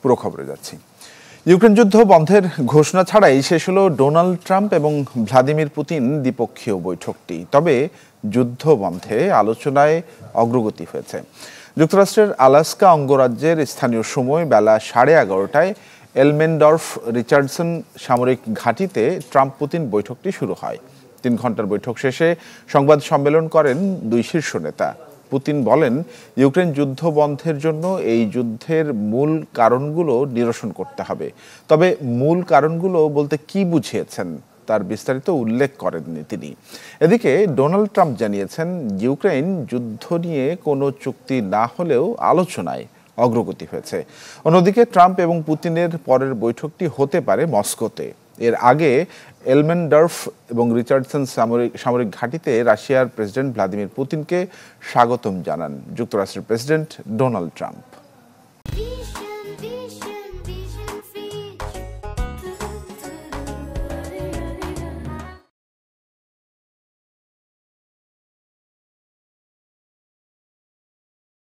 পুরো খবরে যাচ্ছি। ইউক্রেন যুদ্ধ বন্ধের ঘোষণা ছাড়াই শেষ হলো ডোনাল্ড ট্রাম্প এবং ভ্লাদিমির পুতিন দ্বিপক্ষীয় বৈঠকটি। তবে যুদ্ধ বন্ধে আলোচনায় অগ্রগতি হয়েছে। যুক্তরাষ্ট্রের আলাস্কা অঙ্গরাজ্যের স্থানীয় সময় বেলা 11:30টায় এলমেনডর্ফ রিচার্ডসন সামরিক ঘাঁটিতে ট্রাম্প পুতিন বৈঠকটি শুরু হয়। 3 ঘন্টার বৈঠক শেষে সংবাদ সম্মেলন করেন দুই শীর্ষ নেতা। পুতিন বলেন, ইউক্রেন যুদ্ধ বন্ধের জন্য এই যুদ্ধের মূল কারণগুলো নিরসন করতে হবে। তবে মূল কারণগুলো বলতে কি বুঝিয়েছেন তার বিস্তারিত উল্লেখ করেননি তিনি। এদিকে ডোনাল্ড ট্রাম্প জানিয়েছেন, ইউক্রেন যুদ্ধ নিয়ে কোনো চুক্তি না হলেও আলোচনায় অগ্রগতি হয়েছে। অন্যদিকে ট্রাম্প এবং পুতিনের পরের বৈঠকটি হতে পারে মস্কোতে। এর আগে এলমেনডর্ফ এবং রিচার্ডসন সামরিক ঘাঁটিতে রাশিয়ার প্রেসিডেন্ট ভ্লাদিমির পুতিনকে স্বাগতম জানান যুক্তরাষ্ট্রের প্রেসিডেন্ট ডোনাল্ড ট্রাম্প।